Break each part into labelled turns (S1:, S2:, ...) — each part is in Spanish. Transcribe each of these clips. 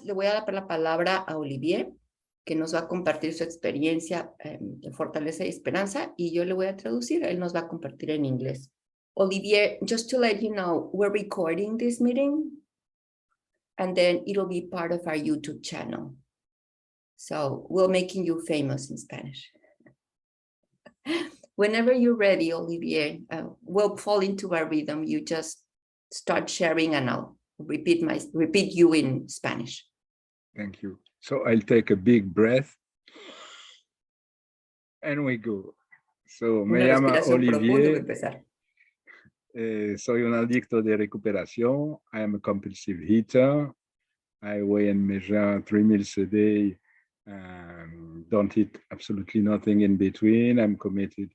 S1: mientras le voy a dar la palabra a Olivier, que nos va a compartir su experiencia de fortaleza y esperanza, y yo le voy a traducir, él nos va a compartir en inglés. Olivier, just to let you know, we're recording this meeting, and then it'll be part of our YouTube channel. So we're making you famous in Spanish. Whenever you're ready, Olivier, we'll fall into our rhythm. You just start sharing and I'll repeat you in Spanish.
S2: Thank you. So I'll take a big breath and we go. So me llamo Olivier. Soy un adicto de recuperación. I am a compulsive eater. I weigh and measure 3 meals a day. Don't eat absolutely nothing in between. I'm committed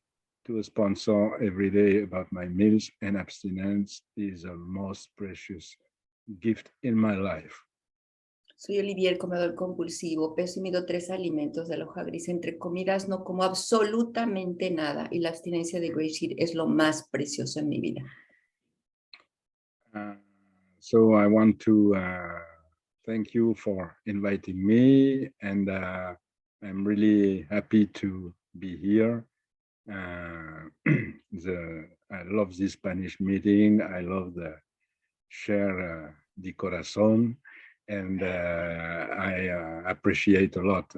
S2: to a sponsor every day about my meals, and abstinence is the most precious gift in my life.
S1: Soy Olivier, comedor compulsivo, peso y mido 3 alimentos de la hoja gris. Entre comidas no como absolutamente nada y la abstinencia de GreySheet es lo más precioso en mi vida.
S2: So I want to thank you for inviting me, and I'm really happy to be here. I love this Spanish meeting. I love the share de corazón, and I appreciate a lot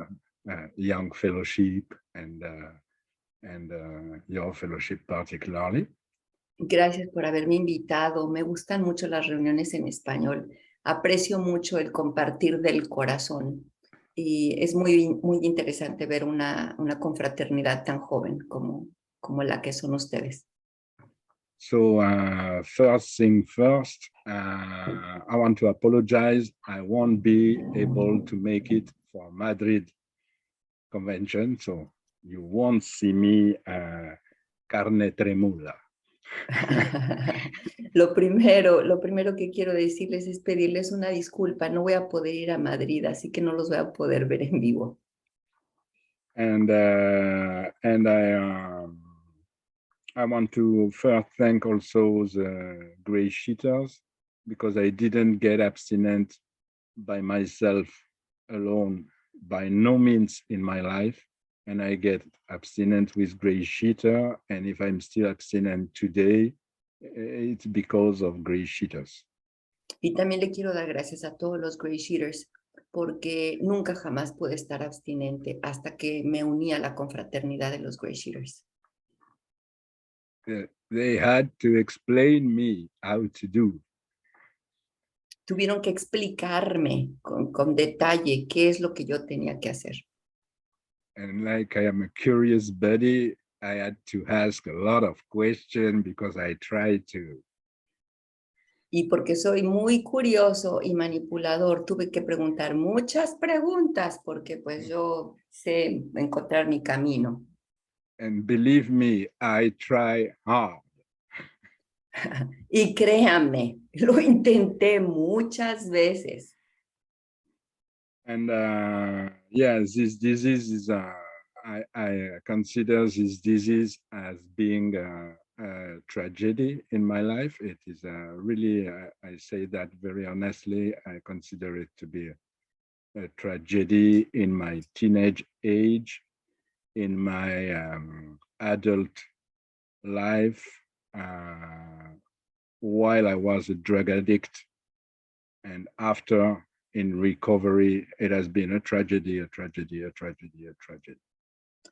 S2: young fellowship and your fellowship particularly.
S1: Gracias por haberme invitado. Me gustan mucho las reuniones en español. Aprecio mucho el compartir del corazón. Y es muy interesante ver una confraternidad tan joven como la que son ustedes.
S2: So first thing first, I want to apologize. I won't be able to make it for Madrid convention, so you won't see me carne tremula.
S1: Lo primero que quiero decirles es pedirles una disculpa. No voy a poder ir a Madrid, así que no los voy a poder ver en vivo.
S2: And I want to first thank also the GreySheeters, because I didn't get abstinent by myself alone by no means in my life. And I get abstinent with GreySheeter, and if I'm still abstinent today, it's because of GreySheeters.
S1: Y también le quiero dar gracias a todos los GreySheeters, porque nunca jamás pude estar abstinente hasta que me uní a la confraternidad de los GreySheeters.
S2: They had to explain me how to do.
S1: Tuvieron que explicarme con detalle qué es lo que yo tenía que hacer.
S2: And like I am a curious buddy, I had to ask a lot of questions because I tried to.
S1: Y porque soy muy curioso y manipulador, tuve que preguntar muchas preguntas porque pues yo sé encontrar mi camino.
S2: And believe me, I try hard.
S1: Y créanme, lo intenté muchas veces.
S2: And yeah, this disease is, I consider this disease as being a tragedy in my life. It is really, I say that very honestly, I consider it to be a tragedy in my teenage age, in my adult life, while I was a drug addict, and after in recovery, it has been a tragedy, a tragedy, a tragedy, a tragedy.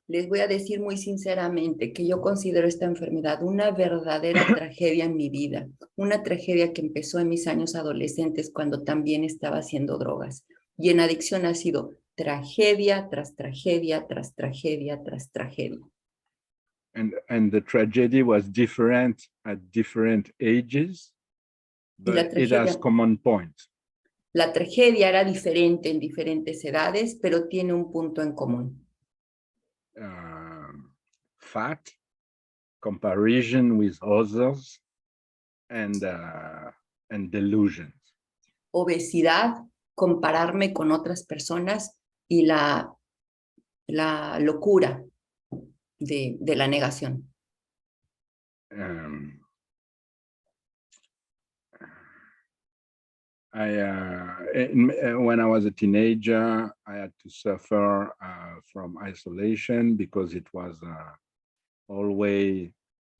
S1: Les voy a decir muy sinceramente que yo considero esta enfermedad una verdadera tragedia en mi vida, una tragedia que empezó en mis años adolescentes cuando también estaba haciendo drogas. Y en adicción ha sido tragedia tras tragedia, tras tragedia, tras tragedia.
S2: And the tragedy was different at different ages, but it has common points.
S1: La tragedia era diferente en diferentes edades, pero tiene un punto en común.
S2: Fat, comparison with others, and delusions.
S1: Obesidad, compararme con otras personas y la locura de la negación.
S2: When I was a teenager, I had to suffer from isolation because it was always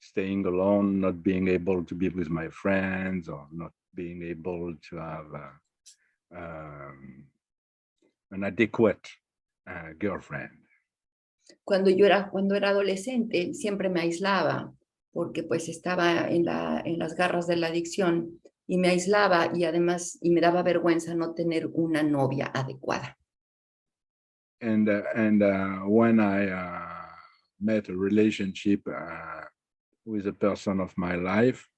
S2: staying alone, not being able to be with my friends, or not being able to have an adequate girlfriend.
S1: Cuando era adolescente, siempre me aislaba, porque pues estaba en las garras de la adicción, y me aislaba, y además, me daba vergüenza no tener una novia adecuada.
S2: And when I met a relationship with a person of my life,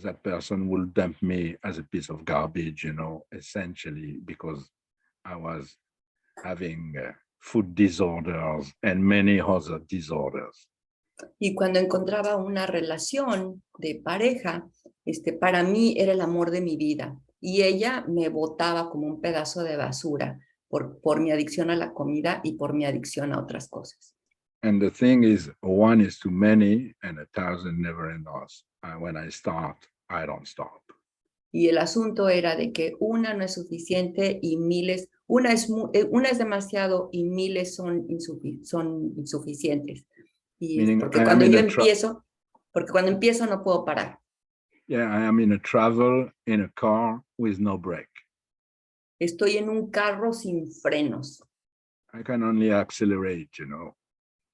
S2: that person will dump me as a piece of garbage, you know, essentially, because I was having food disorders and many other disorders.
S1: Y cuando encontraba una relación de pareja, para mí era el amor de mi vida, y ella me botaba como un pedazo de basura por mi adicción a la comida y por mi adicción a otras cosas.
S2: And the thing is, one is too many and 1,000 never enough. When I start, I don't stop.
S1: Y el asunto era de que una no es suficiente y miles, una es demasiado y miles son insuficientes. Y porque cuando empiezo no puedo parar.
S2: Yeah, I am in a travel in a car with no brake.
S1: Estoy en un carro sin frenos.
S2: I can only accelerate, you know.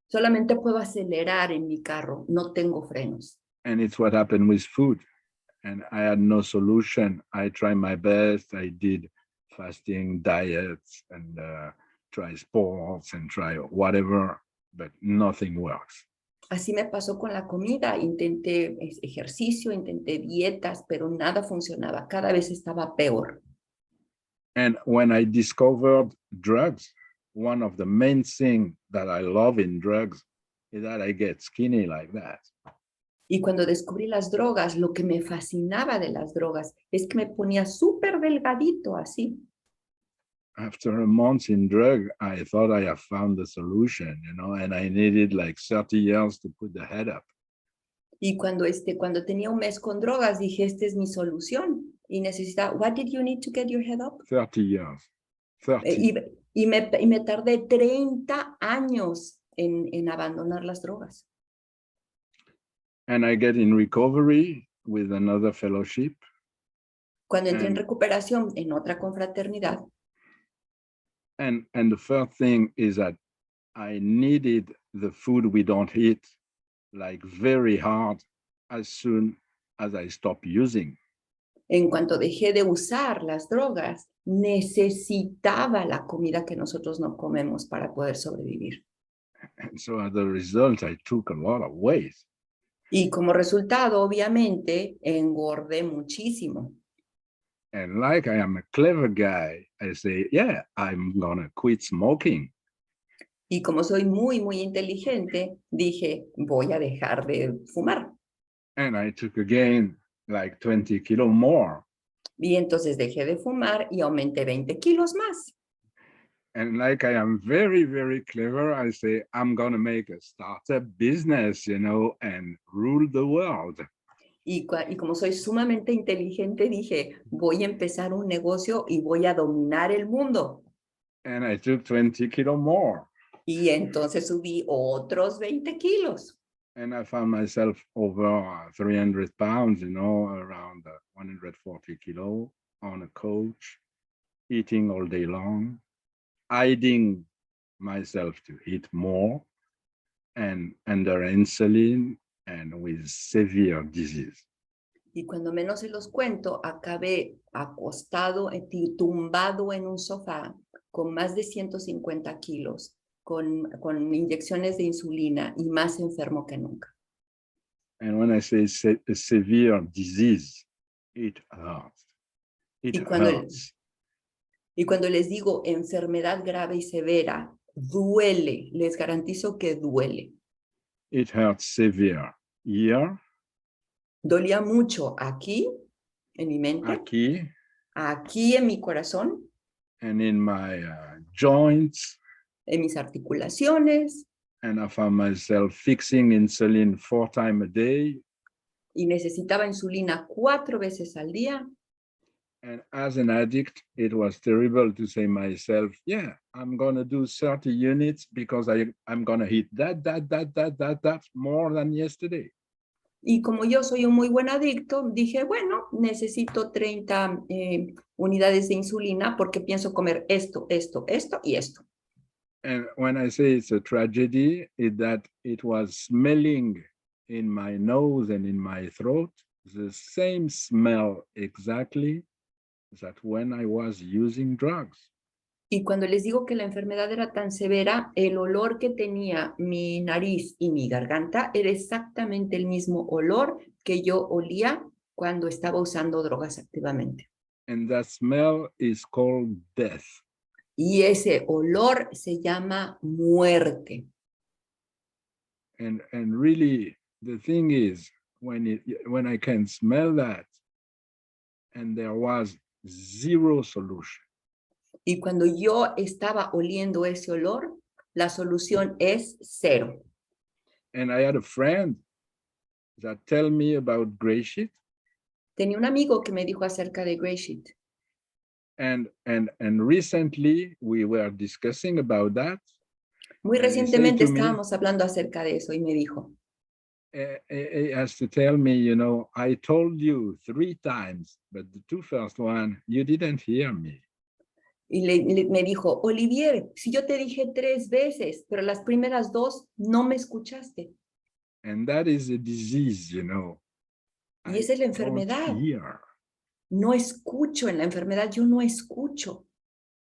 S1: Solamente puedo acelerar en mi carro, no tengo frenos.
S2: And it's what happened with food. And I had no solution. I tried my best. I did fasting diets and try sports and try whatever, but nothing works.
S1: Así me pasó con la comida. Intenté ejercicio, intenté dietas, pero nada funcionaba. Cada vez estaba peor.
S2: And when I discovered drugs, one of the main things that I love in drugs is that I get skinny like that.
S1: Y cuando descubrí las drogas, lo que me fascinaba de las drogas es que me ponía súper delgadito así.
S2: After a month in drug, I thought I have found the solution, you know, and I needed like 30 years to put the head up.
S1: Y cuando tenía un mes con drogas, dije, esta es mi solución. Y necesitaba, what did you need to get your head up?
S2: 30 years. 30.
S1: Y me tardé 30 años en abandonar las drogas.
S2: And I get in recovery with another fellowship.
S1: Cuando entré en recuperación en otra confraternidad.
S2: And the first thing is that I needed the food we don't eat like very hard as soon as I stopped using.
S1: En cuanto dejé de usar las drogas, necesitaba la comida que nosotros no comemos para poder sobrevivir.
S2: And so as a result, I took a lot of weight.
S1: Y como resultado, obviamente, engordé muchísimo.
S2: And like I am a clever guy, I say, yeah, I'm gonna quit smoking.
S1: Y como soy muy, muy inteligente, dije, voy a dejar de fumar.
S2: And I took again like 20 kilos more.
S1: Y entonces dejé de fumar y aumenté 20 kilos más.
S2: And like I am very, very clever, I say, I'm gonna make a startup business, you know, and rule the world.
S1: Y como soy sumamente inteligente, dije, voy a empezar un negocio y voy a dominar el mundo.
S2: And I took 20 kilos more.
S1: Y entonces subí otros 20 kilos.
S2: And I found myself over 300 pounds, you know, around 140 kilos on a couch, eating all day long, hiding myself to eat more, and under insulin and with severe disease.
S1: Y cuando menos se los cuento, acabé acostado, tumbado en un sofá con más de 150 kilos, con inyecciones de insulina y más enfermo que nunca.
S2: And when I say severe disease, it hurts. It hurts.
S1: Y cuando les digo enfermedad grave y severa, duele, les garantizo que duele.
S2: It hurts severe here.
S1: Dolía mucho aquí, en mi mente. Aquí en mi corazón.
S2: And in my joints.
S1: En mis articulaciones.
S2: And I found myself fixing insulin 4 times a day.
S1: Y necesitaba insulina 4 veces al día.
S2: And as an addict, it was terrible to say myself, yeah, I'm going to do 30 units because I'm going to hit that more than yesterday.
S1: Y como yo soy un muy buen adicto, dije, bueno, necesito 30 unidades de insulina porque pienso comer esto, esto, esto y esto.
S2: And when I say it's a tragedy, it's that it was smelling in my nose and in my throat, the same smell exactly that when I was using drugs.
S1: Y cuando les digo que la enfermedad era tan severa, el olor que tenía mi nariz y mi garganta era exactamente el mismo olor que yo olía cuando estaba usando drogas activamente.
S2: And that smell is called death.
S1: Y ese olor se llama muerte.
S2: And really, the thing is, when I can smell that, and there was zero solution.
S1: Y cuando yo estaba oliendo ese olor, la solución es cero.
S2: And I had a friend that tell me about GreySheet.
S1: Tenía un amigo que me dijo acerca de GreySheet.
S2: And recently we were discussing about that.
S1: Muy recientemente estábamos hablando acerca de eso y me dijo.
S2: He has to tell me, you know, I told you 3 times, but the 2 first one, you didn't hear me.
S1: Y me dijo, Olivier, si yo te dije 3 veces, pero las primeras 2 no me escuchaste.
S2: And that is a disease, you know.
S1: Y esa es la enfermedad.
S2: Hear.
S1: No escucho en la enfermedad, yo no escucho.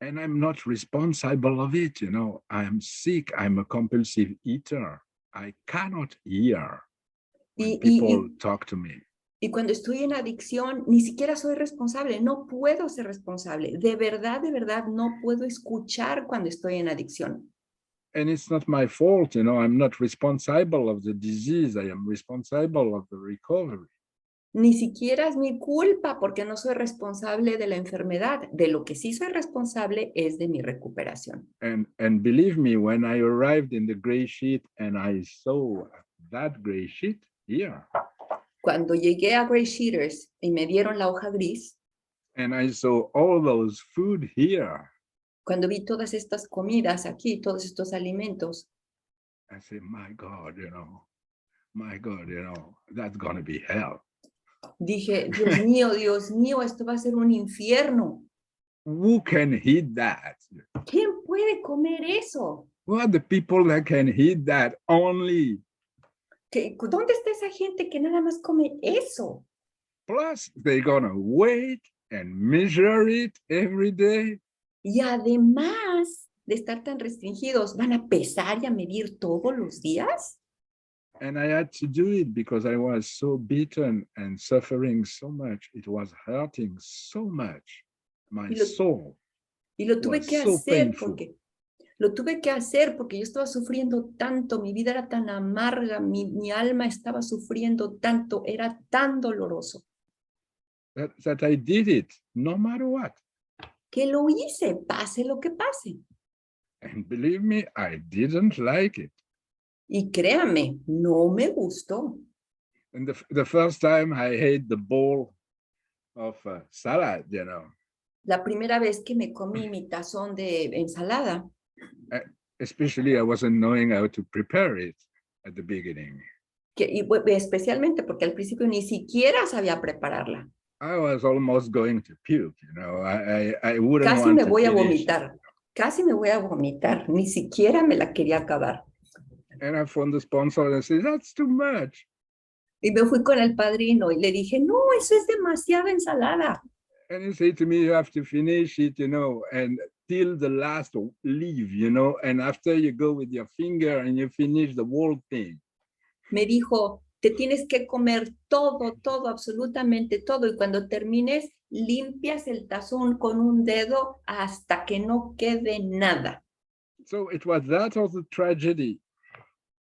S2: And I'm not responsible of it, you know. I'm sick, I'm a compulsive eater. I cannot hear when people talk to me.
S1: Y cuando estoy en adicción, ni siquiera soy responsable, no puedo ser responsable. De verdad, no puedo escuchar cuando estoy en adicción.
S2: And it's not my fault, you know, I'm not responsible of the disease, I am responsible of the recovery.
S1: Ni siquiera es mi culpa porque no soy responsable de la enfermedad. De lo que sí soy responsable es de mi recuperación.
S2: And believe me, when I arrived in the GreySheet and I saw that GreySheet here.
S1: Cuando llegué a GreySheeters y me dieron la hoja gris.
S2: And I saw all those food here.
S1: Cuando vi todas estas comidas aquí, todos estos alimentos.
S2: I said, my God, you know, that's going to be hell.
S1: Dije, Dios mío, esto va a ser un infierno.
S2: Who can eat that?
S1: ¿Quién puede comer eso?
S2: Who are the people that can eat that only?
S1: ¿Dónde está esa gente que nada más come eso?
S2: Plus, they're gonna wait and measure it every day.
S1: Y además de estar tan restringidos, ¿van a pesar y a medir todos los días?
S2: And I had to do it because I was so beaten and suffering so much. It was hurting so much. My soul.
S1: Y lo tuve que
S2: so
S1: hacer
S2: painful.
S1: porque lo tuve que hacer porque yo estaba sufriendo tanto, mi vida era tan amarga, mi alma estaba sufriendo tanto, era tan doloroso.
S2: That I did it, no matter what.
S1: Que lo hice, pase lo que pase.
S2: And believe me, I didn't like it.
S1: Y créame, no me gustó.
S2: And the first time I ate the bowl of salad, you know.
S1: La primera vez que me comí mi tazón de ensalada.
S2: Especially I wasn't knowing how to prepare it at the beginning.
S1: Especialmente porque al principio ni siquiera sabía prepararla.
S2: I was almost going to puke, you know. I wouldn't
S1: Casi
S2: want
S1: me
S2: to
S1: voy a
S2: finish
S1: vomitar. Casi me voy a vomitar. Ni siquiera me la quería acabar.
S2: And I phoned the sponsor and I said, that's too much.
S1: Y me fui con el padrino y le dije, no, eso es demasiada ensalada.
S2: And he said to me, you have to finish it, you know, and till the last leaf, you know, and after you go with your finger and you finish the whole thing.
S1: Me dijo, te tienes que comer todo, absolutamente todo. Y cuando termines, limpias el tazón con un dedo hasta que no quede nada.
S2: So it was that or the tragedy.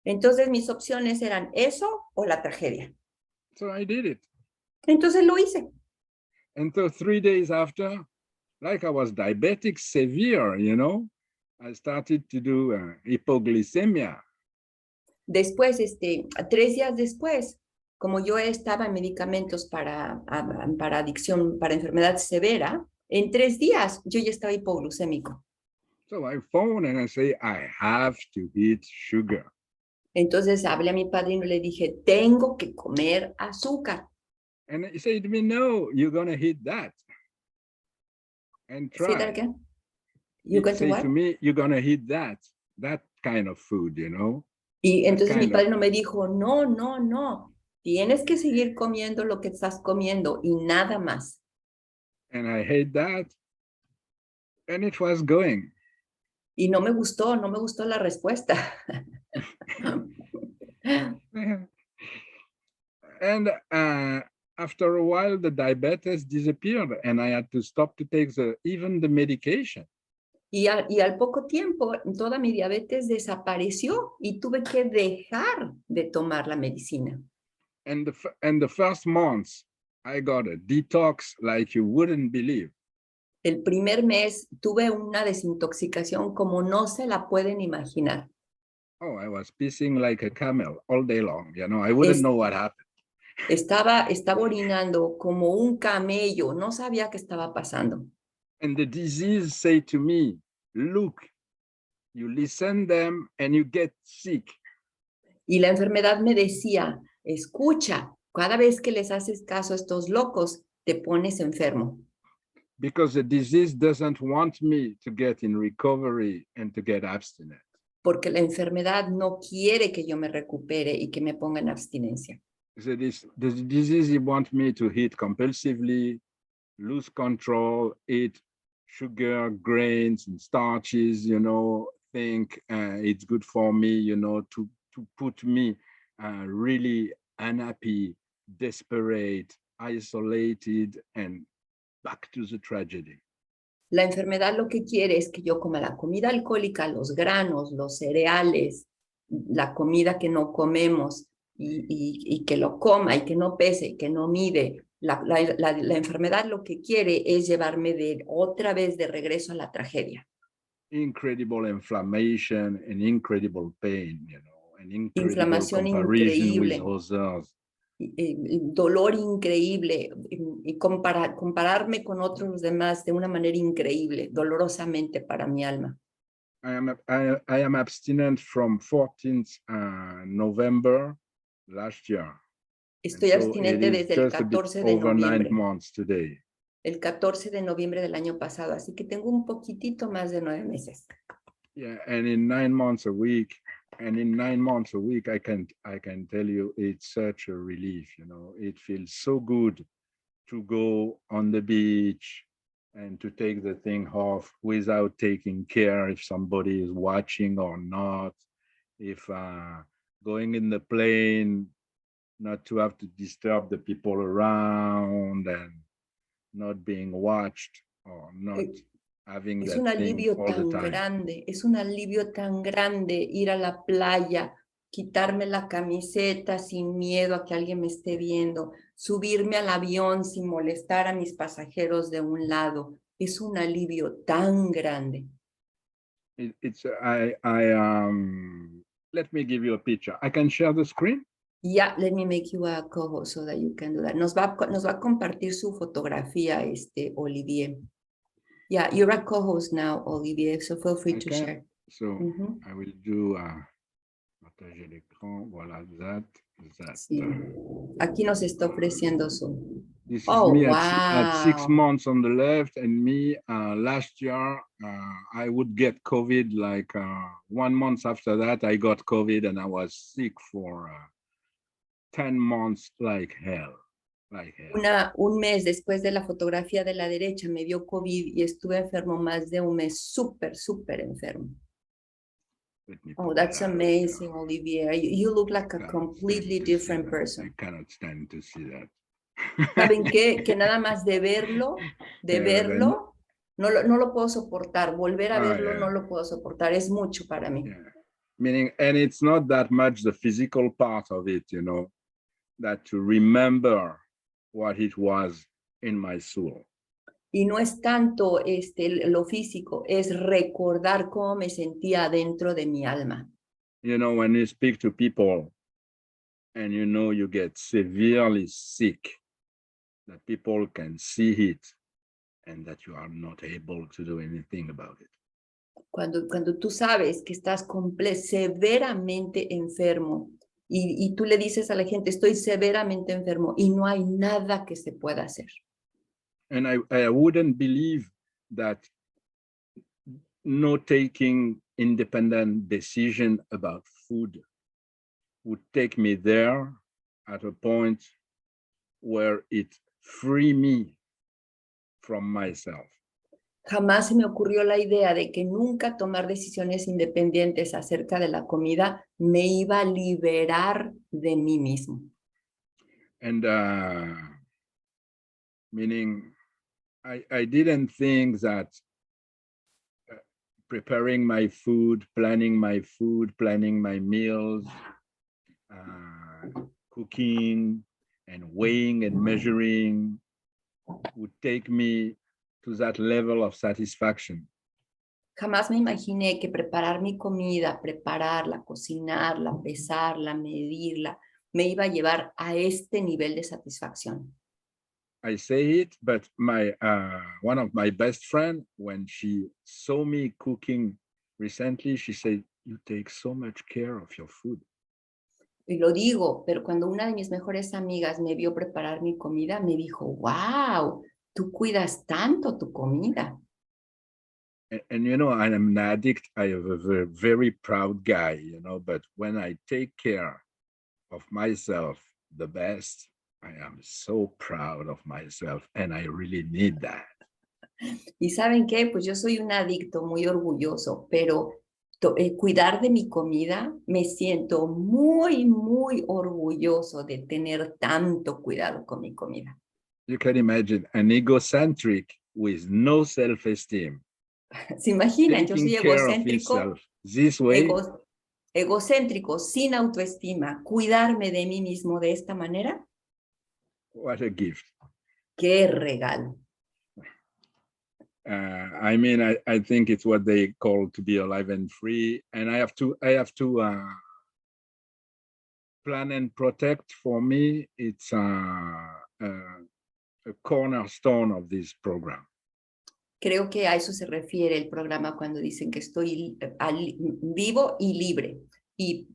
S1: Entonces mis opciones eran eso o la tragedia.
S2: So I did it.
S1: Entonces lo hice.
S2: And so 3 days after, like I was diabetic severe, you know, I started to do hypoglycemia.
S1: Después, 3 días después, como yo estaba en medicamentos para adicción, para enfermedad severa, en 3 días yo ya estaba hipoglucémico.
S2: So I phone and I say, I have to eat sugar.
S1: Entonces hablé a mi padrino y le dije, tengo que comer azúcar.
S2: And he said to me, no, you're going to hit that. And
S1: Say that
S2: try.
S1: again.
S2: He
S1: You going to
S2: said
S1: what?
S2: to me, you're going to hit that kind of food, you know.
S1: Y
S2: That
S1: entonces mi
S2: kind of
S1: padrino me dijo, no, no, no. Tienes que seguir comiendo lo que estás comiendo y nada más.
S2: And I hate that. And it was going.
S1: Y no me gustó la respuesta.
S2: And after a while, the diabetes disappeared and I had to stop to take even the medication.
S1: Y al poco tiempo, toda mi diabetes desapareció y tuve que dejar de tomar la medicina.
S2: And the first months, I got a detox like you wouldn't believe.
S1: El primer mes tuve una desintoxicación como no se la pueden imaginar.
S2: Oh, I was pissing like a camel all day long. You know, I wouldn't know what happened.
S1: Estaba orinando como un camello, no sabía qué estaba pasando.
S2: And the disease said to me, look, you listen them and you get sick.
S1: Y la enfermedad me decía, escucha, cada vez que les haces caso a estos locos, te pones enfermo.
S2: Because the disease doesn't want me to get in recovery and to get abstinent.
S1: Porque la enfermedad no quiere que yo me recupere y que me ponga en abstinencia.
S2: So the disease wants me to eat compulsively, lose control, eat sugar, grains, and starches, you know, think it's good for me, you know, to put me really unhappy, desperate, isolated, and back to the tragedy.
S1: La enfermedad lo que quiere es que yo coma la comida alcohólica, los granos, los cereales, la comida que no comemos y que lo coma y que no pese y que no mide. La enfermedad lo que quiere es llevarme otra vez de regreso a la tragedia.
S2: Incredible inflammation and incredible pain, you know, and incredible
S1: Inflamación
S2: comparison with
S1: increíble.
S2: others.
S1: Dolor increíble y compararme con otros demás de una manera increíble, dolorosamente para mi alma.
S2: I am abstinent from 14th November last year.
S1: Estoy abstinente desde el 14 de
S2: over 9
S1: noviembre.
S2: months today.
S1: El 14 de noviembre del año pasado, así que tengo un poquitito más de 9 meses.
S2: Yeah, and in 9 months a week, I can tell you it's such a relief, you know. It feels so good to go on the beach and to take the thing off without taking care if somebody is watching or not, if going in the plane, not to have to disturb the people around and not being watched or not having
S1: Es
S2: that
S1: un alivio
S2: thing all the
S1: tan
S2: time.
S1: grande, es un alivio tan grande ir a la playa, quitarme la camiseta sin miedo a que alguien me esté viendo, subirme al avión sin molestar a mis pasajeros de un lado. Es un alivio tan grande.
S2: Let me give you a picture. I can share the screen.
S1: Yeah, let me make you a co-host so that you can do that. Nos va a compartir su fotografía, Olivier. Yeah, you're a co-host now, Olivier, so feel free to share.
S2: So I will do partager l'écran. Voilà, that.
S1: Sí. Aquí nos está ofreciendo su.
S2: This is
S1: Oh,
S2: me
S1: wow.
S2: at 6 months on the left, and me last year, I would get COVID like 1 month after that, I got COVID and I was sick for 10 months like hell.
S1: Un mes después de la fotografía de la derecha me dio COVID y estuve enfermo más de un mes, súper enfermo. Oh, that's amazing, Olivier. You look like a completely different person.
S2: I cannot stand to see that.
S1: ¿Saben qué? Que nada más de verlo, no lo puedo soportar. Volver a verlo no lo puedo soportar. Es mucho para mí.
S2: Yeah. Meaning, and it's not that much the physical part of it, you know, that to remember what it was in my soul.
S1: Y no es tanto lo físico, es recordar cómo me sentía dentro de mi alma.
S2: You know, when you speak to people and you know you get severely sick, that people can see it and that you are not able to do anything about it.
S1: Cuando tú sabes que estás severamente enfermo y tú le dices a la gente, estoy severamente enfermo y no hay nada que se pueda hacer.
S2: And I wouldn't believe that no taking independent decision about food would take me there at a point where it free me from myself.
S1: Jamás se me ocurrió la idea de que nunca tomar decisiones independientes acerca de la comida me iba a liberar de mí mismo.
S2: And meaning I didn't think that preparing my food, planning my meals, cooking and weighing and measuring would take me to that level of satisfaction.
S1: Jamás me imaginé que preparar mi comida, prepararla, cocinarla, pesarla, medirla, me iba a llevar a este nivel de satisfacción.
S2: I say it, but my one of my best friend, when she saw me cooking recently, she said, "You take so much care of your food."
S1: Y lo digo, pero cuando una de mis mejores amigas me vio preparar mi comida, me dijo, wow, tú cuidas tanto tu comida.
S2: And you know, I am an addict. I am a very proud guy, you know, but when I take care of myself the best, I am so proud of myself and I really need that.
S1: ¿Y saben qué? Pues yo soy un adicto muy orgulloso, pero cuidar de mi comida, me siento muy, muy orgulloso de tener tanto cuidado con mi comida.
S2: You can imagine an egocentric with no self-esteem.
S1: ¿Se imaginan? Yo soy
S2: Taking care of
S1: egocéntrico,
S2: himself this way.
S1: egocéntrico, sin autoestima, cuidarme de mí mismo de esta manera.
S2: What a gift.
S1: ¡Qué regalo!
S2: I mean, I think it's what they call to be alive and free, and I have to plan and protect. For me, it's a cornerstone of this program.
S1: Creo que a eso se refiere el programa cuando dicen que estoy vivo y libre. Y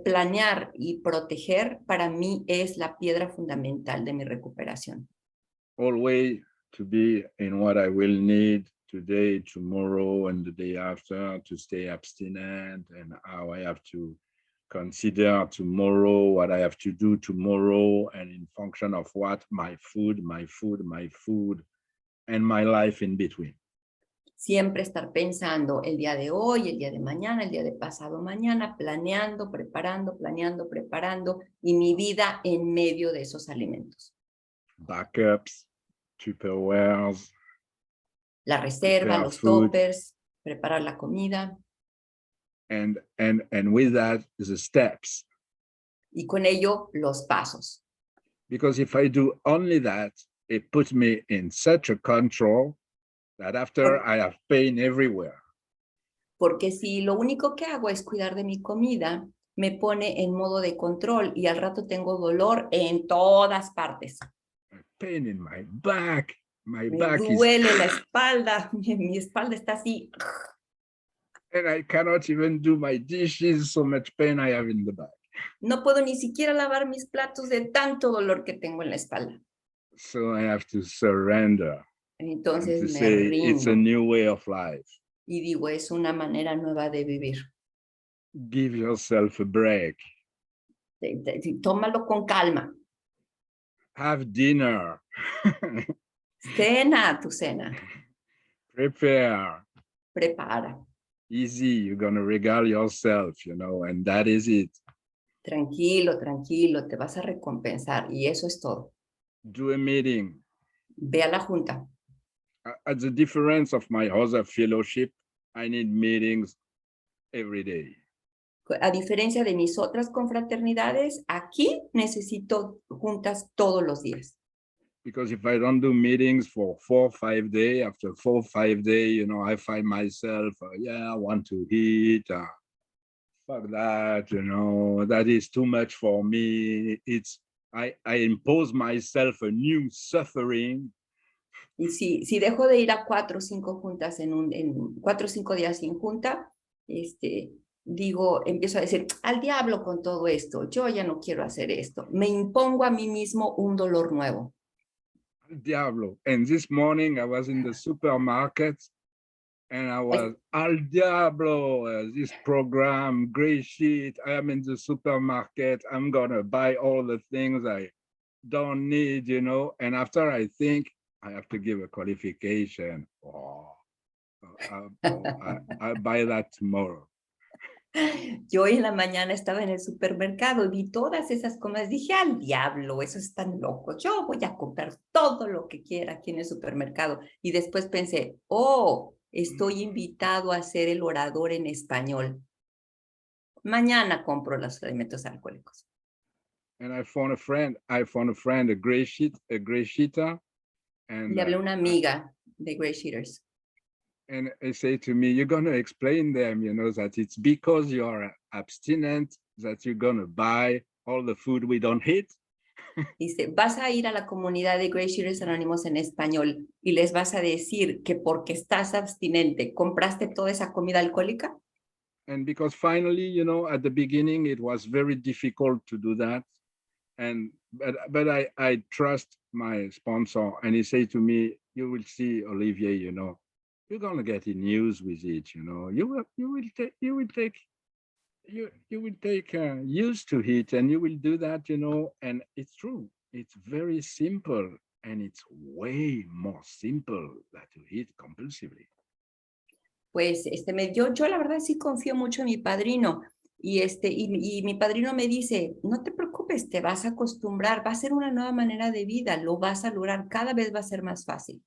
S1: planear y proteger para mí es la piedra fundamental de mi recuperación.
S2: Always to be in what I will need today, tomorrow, and the day after to stay abstinent, and how I have to consider tomorrow, what I have to do tomorrow, and in function of what, my food, and my life in between.
S1: Siempre estar pensando el día de hoy, el día de mañana, el día de pasado mañana, planeando, preparando, y mi vida en medio de esos alimentos.
S2: Backups, Tupperwares,
S1: la reserva, los toppers, preparar la comida.
S2: And with that, the steps.
S1: Y con ello, los pasos.
S2: Because if I do only that, it puts me in such a control that after I have pain everywhere.
S1: Porque si lo único que hago es cuidar de mi comida, me pone en modo de control y al rato tengo dolor en todas partes.
S2: Pain in my back. My
S1: me
S2: back
S1: duele la espalda, mi espalda está así.
S2: And I cannot even do my dishes, so much pain I have in the back.
S1: No puedo ni siquiera lavar mis platos de tanto dolor que tengo en la espalda.
S2: So I have to surrender.
S1: Entonces me
S2: say
S1: rindo.
S2: It's a new way of life.
S1: Y digo, es una manera nueva de vivir.
S2: Give yourself a break.
S1: Tómalo con calma.
S2: Have dinner.
S1: Cena, tu cena.
S2: Prepare.
S1: Prepara.
S2: Easy, you're going to regale yourself, you know, and that is it.
S1: Tranquilo, tranquilo, te vas a recompensar y eso es todo.
S2: Do a meeting.
S1: Ve a la junta.
S2: At the difference of my other fellowship, I need meetings every day.
S1: A diferencia de mis otras confraternidades, aquí necesito juntas todos los días.
S2: Because if I don't do meetings for 4 or 5 days, after 4 or 5 days, you know, I find myself, yeah, I want to eat. fuck that, you know, that is too much for me. I impose myself a new suffering.
S1: Y si dejo de ir a 4 o 5 juntas en 4 o 5 días sin junta, empiezo a decir, al diablo con todo esto, yo ya no quiero hacer esto. Me impongo a mí mismo un dolor nuevo.
S2: Al diablo. And this morning I was in the supermarket and I was, al diablo, this program, GreySheet, I am in the supermarket, I'm gonna buy all the things I don't need, you know, and after I think, I have to give a qualification. I'll buy that tomorrow.
S1: Yo hoy en la mañana estaba en el supermercado y vi todas esas comidas. Dije, al diablo, eso es tan loco. Yo voy a comprar todo lo que quiera aquí en el supermercado. Y después pensé, estoy invitado a ser el orador en español. Mañana compro los alimentos alcohólicos.
S2: And I found a friend, a GreySheeter. And
S1: le hablé a una amiga de GreySheeters.
S2: And they say to me, you're going to explain them, you know, that it's because you're abstinent that you're going to buy all the food we don't eat.
S1: Dice, vas a ir a la comunidad de GreySheeters Anónimos en español y les vas a decir que porque estás abstinente, ¿compraste toda esa comida alcohólica?
S2: And because finally, you know, at the beginning, it was very difficult to do that. But I trust my sponsor, and he said to me, you will see, Olivier, you know, you're going to get in use with it, you know, you will take used to it, and you will do that, you know, and it's true. It's very simple, and it's way more simple than to eat compulsively.
S1: Pues yo la verdad sí confío mucho en mi padrino y mi padrino me dice, no te preocupes, te vas a acostumbrar, va a ser una nueva manera de vida, lo vas a lograr, cada vez va a ser más fácil.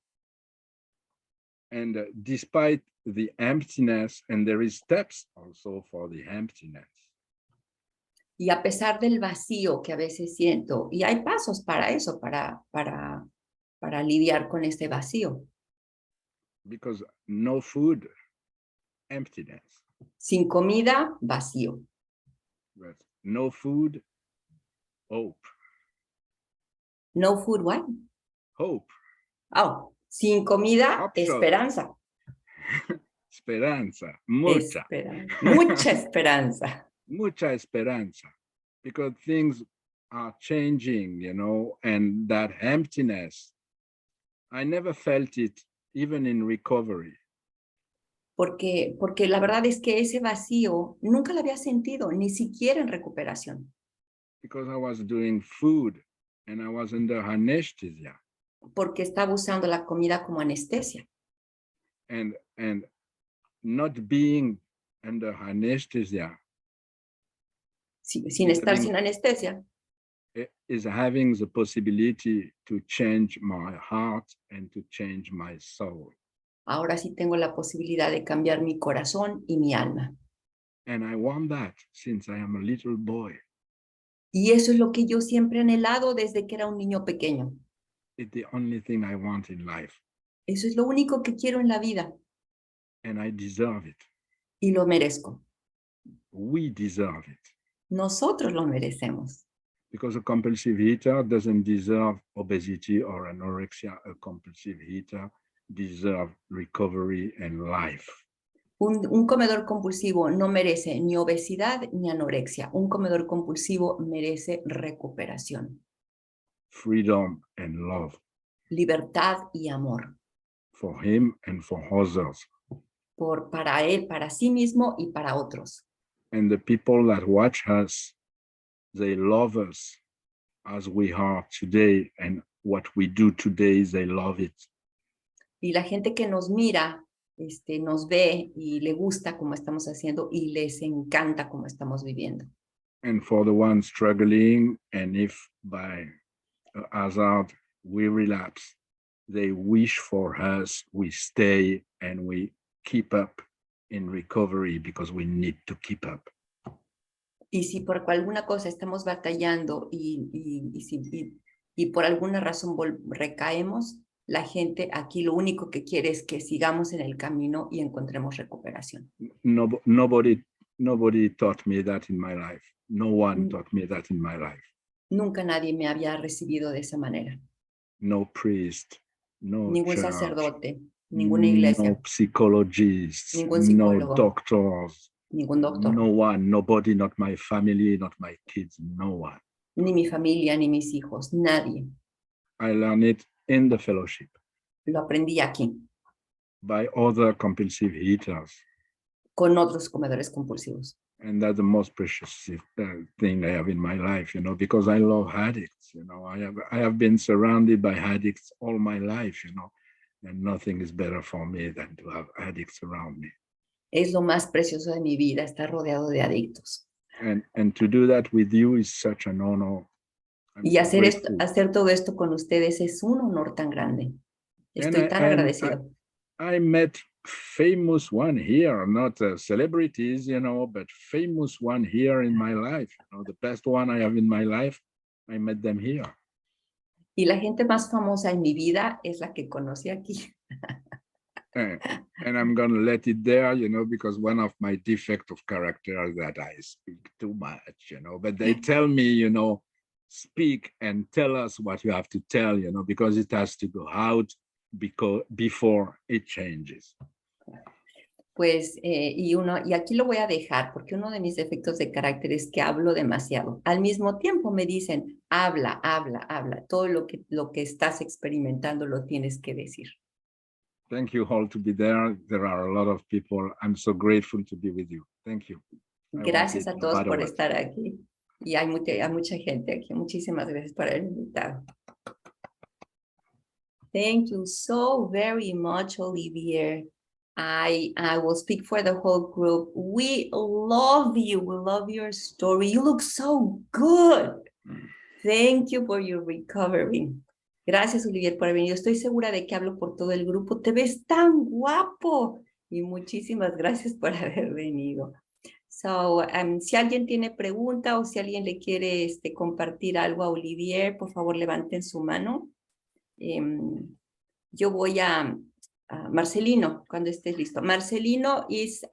S2: And despite the emptiness, and there is steps also for the emptiness.
S1: Y a pesar del vacío que a veces siento, y hay pasos para eso, para lidiar con este vacío.
S2: Because no food, emptiness.
S1: Sin comida, vacío.
S2: But no food, hope.
S1: No food, what?
S2: Hope.
S1: Oh, sin comida,
S2: Option.
S1: Esperanza.
S2: Esperanza, mucha.
S1: Mucha esperanza.
S2: Mucha esperanza. Because things are changing, you know, and that emptiness, I never felt it even in recovery.
S1: Porque la verdad es que ese vacío nunca lo había sentido, ni siquiera en recuperación.
S2: Because I was doing food and I was under anesthesia.
S1: Porque estaba usando la comida como anestesia.
S2: And not being under anesthesia.
S1: Sin estar sin anestesia.
S2: Is having the possibility to change my heart and to change my soul.
S1: Ahora sí tengo la posibilidad de cambiar mi corazón y mi alma.
S2: And I want that since I am a little boy.
S1: Y eso es lo que yo siempre he anhelado desde que era un niño pequeño.
S2: It's the only thing I want in life.
S1: Eso es lo único que quiero en la vida.
S2: And I deserve it.
S1: Y lo merezco.
S2: We deserve it.
S1: Nosotros lo merecemos.
S2: Because a compulsive eater doesn't deserve obesity or anorexia. A compulsive eater deserves recovery and life.
S1: Un comedor compulsivo no merece ni obesidad ni anorexia. Un comedor compulsivo merece recuperación.
S2: Freedom and love.
S1: Libertad y amor.
S2: For him and for others.
S1: Para él, para sí mismo y para otros.
S2: And the people that watch us, they love us as we are today, and what we do today, they love it.
S1: Y la gente que nos mira, nos ve y le gusta como estamos haciendo y les encanta como estamos viviendo.
S2: And for the ones struggling, and if by hazard we relapse, they wish for us, we stay and we keep up in recovery because we need to keep up.
S1: Y si por alguna cosa estamos batallando y por alguna razón recaemos, la gente aquí lo único que quiere es que sigamos en el camino y encontremos recuperación.
S2: Nobody Nobody taught me that in my life. No one taught me that in my life.
S1: Nunca nadie me había recibido de esa manera.
S2: No priest, no
S1: Ningún
S2: church,
S1: sacerdote, ninguna iglesia,
S2: no psychologists,
S1: ningún
S2: no
S1: psicólogo,
S2: doctors,
S1: ningún doctor,
S2: no one, nobody, not my family, not my kids, no one.
S1: ni mi familia, ni mis hijos, nadie.
S2: I learned it in the fellowship
S1: Lo aprendí aquí,
S2: by other compulsive eaters.
S1: con otros comedores compulsivos.
S2: And that's the most precious thing I have in my life, because I love addicts. I have been surrounded by addicts all my life, and nothing is better for me than to have addicts around me.
S1: Es lo más precioso de mi vida, estar rodeado de adictos.
S2: And to do that with you is such an honor.
S1: Y hacer todo esto con ustedes es un honor tan grande. Estoy tan agradecido.
S2: I met famous one here, not celebrities, but famous one here in my life. The best one I have in my life, I met them here.
S1: Y la gente más famosa en mi vida es la que conocí aquí.
S2: And I'm going to let it there, because one of my defects of character is that I speak too much, but they tell me, speak and tell us what you have to tell, because it has to go out before it changes.
S1: Pues, y aquí lo voy a dejar, porque uno de mis defectos de carácter es que hablo demasiado. Al mismo tiempo me dicen, habla, todo lo que estás experimentando lo tienes que decir.
S2: Thank you all to be there. There are a lot of people. I'm so grateful to be with you. Thank you.
S1: Gracias a todos por estar aquí. Y hay mucha gente aquí. Muchísimas gracias por haber invitado. Thank you so very much, Olivier. I will speak for the whole group. We love you. We love your story. You look so good. Thank you for your recovery. Gracias, Olivier, por haber venido. Estoy segura de que hablo por todo el grupo. Te ves tan guapo. Y muchísimas gracias por haber venido. So, si alguien tiene pregunta o si alguien le quiere compartir algo a Olivier, por favor, levanten su mano. Yo voy a Marcelino, cuando estés listo. Marcelino is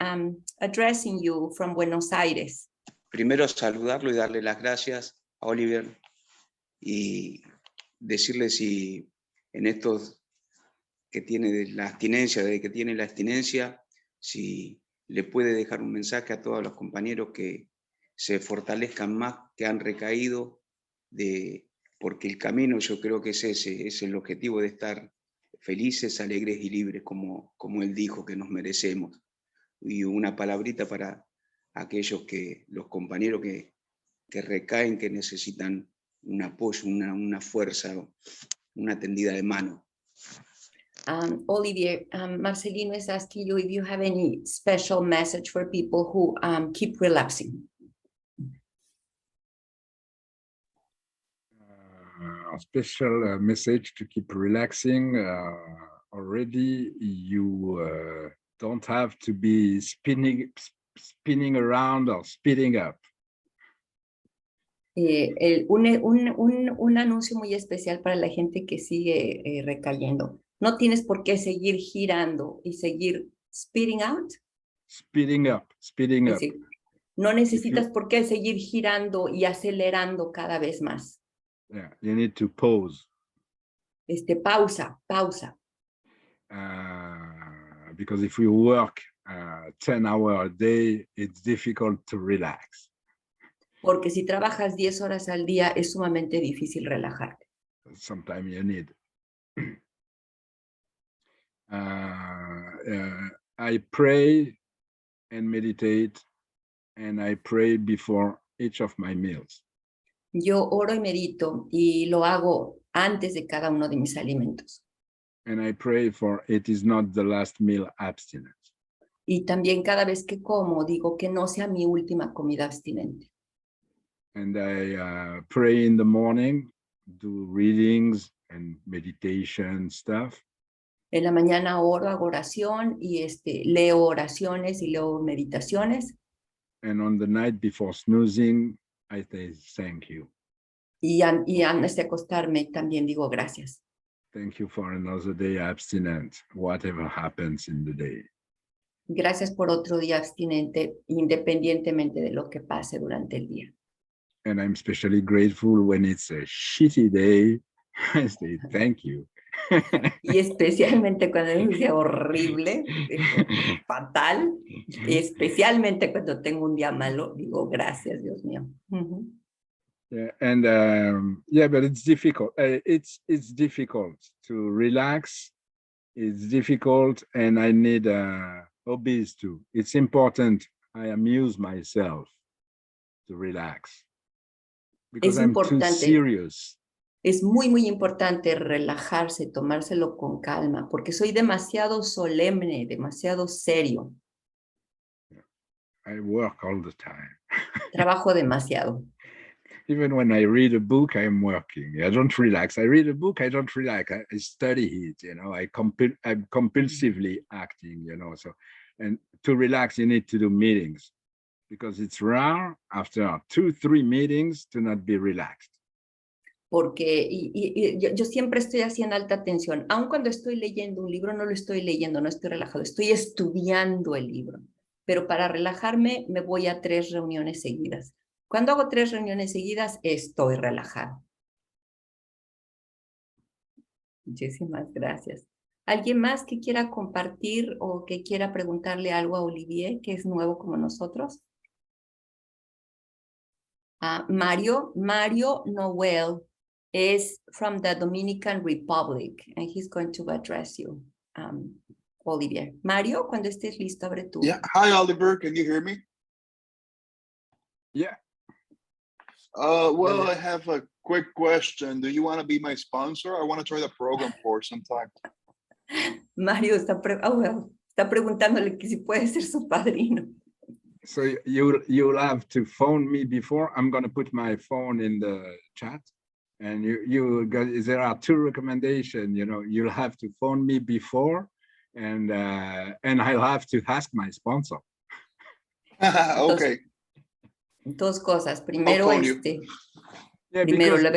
S1: addressing you from Buenos Aires.
S3: Primero saludarlo y darle las gracias a Olivier y decirle si en estos que tiene de la abstinencia, desde que tiene la abstinencia, si le puede dejar un mensaje a todos los compañeros que se fortalezcan más, que han recaído, porque el camino yo creo que es ese, es el objetivo de estar felices, alegres y libres, como él dijo que nos merecemos. Y una palabrita para aquellos los compañeros que recaen, que necesitan un apoyo, una fuerza, una tendida de mano.
S1: Olivier, Marcelino is asking you if you have any special message for people who keep relapsing.
S2: A special message to keep relaxing. Already you don't have to be spinning around or speeding up.
S1: Un anuncio muy especial para la gente que sigue recayendo. No tienes por qué seguir girando y seguir speeding out.
S2: Speeding up.
S1: Decir, no necesitas por qué seguir girando y acelerando cada vez más.
S2: Yeah, you need to pause.
S1: Pausa.
S2: Because if you work 10 hours a day, it's difficult to relax.
S1: Porque si trabajas 10 horas al día, es sumamente difícil relajarte.
S2: Sometimes you need. I pray and meditate, and I pray before each of my meals.
S1: Yo oro y medito y lo hago antes de cada uno de mis alimentos.
S2: And I pray for it is not the last meal abstinence.
S1: Y también cada vez que como, digo que no sea mi última comida abstinente.
S2: And I pray in the morning, do readings and meditation stuff.
S1: En la mañana oro, hago oración y leo oraciones y leo meditaciones.
S2: And on the night before snoozing, I say thank you.
S1: Y antes de acostarme también digo gracias.
S2: Thank you for another day abstinent, whatever happens in the day.
S1: Gracias por otro día abstinente, independientemente de lo que pase durante el día.
S2: And I'm especially grateful when it's a shitty day. I say thank you.
S1: Y especialmente cuando es un día horrible, fatal, especialmente cuando tengo un día malo, digo gracias, Dios mío.
S2: Yeah, and yeah, but it's difficult. It's difficult to relax. It's difficult, and I need hobbies too. It's important. I amuse myself to relax because I'm too serious.
S1: Es muy, muy importante relajarse, tomárselo con calma, porque soy demasiado solemne, demasiado serio.
S2: I work all the time.
S1: Trabajo demasiado.
S2: Even when I read a book, I'm working. I don't relax. I read a book, I don't relax. I study it, you know. I'm compulsively acting, you know. So, and to relax, you need to do meetings because it's rare after 2-3 meetings to not be relaxed.
S1: Porque yo siempre estoy así en alta tensión. Aun cuando estoy leyendo un libro, no lo estoy leyendo, no estoy relajado, estoy estudiando el libro. Pero para relajarme me voy a 3 reuniones seguidas. Cuando hago 3 reuniones seguidas, estoy relajado. Muchísimas gracias. ¿Alguien más que quiera compartir o que quiera preguntarle algo a Olivier, que es nuevo como nosotros? Mario Noel is from the Dominican Republic, and he's going to address you, Olivier. Mario, cuando estés listo, abre tu...
S4: Yeah. Hi, Oliver. Can you hear me?
S2: Yeah.
S4: Well, I have a quick question. Do you want to be my sponsor? I want to try the program for some time.
S1: Mario está preguntándole que si puede ser su padrino.
S2: So you'll have to phone me before. I'm going to put my phone in the chat. And there are 2 recommendations. You know, you'll have to phone me before, and I'll have to ask my sponsor.
S4: Okay.
S1: 2 cosas. Primero,
S2: Yeah,
S1: primero le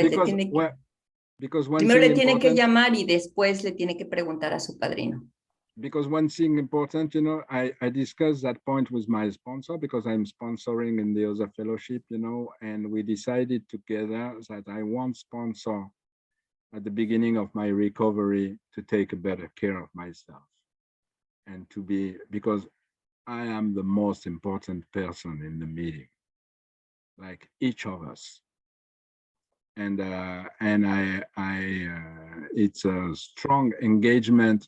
S1: tiene que llamar y después le tiene que preguntar a su padrino.
S2: Because one thing important, you know, I discussed that point with my sponsor because I'm sponsoring in the other fellowship, you know, and we decided together that I want sponsor at the beginning of my recovery to take a better care of myself and to be, because I am the most important person in the meeting, like each of us. And it's a strong engagement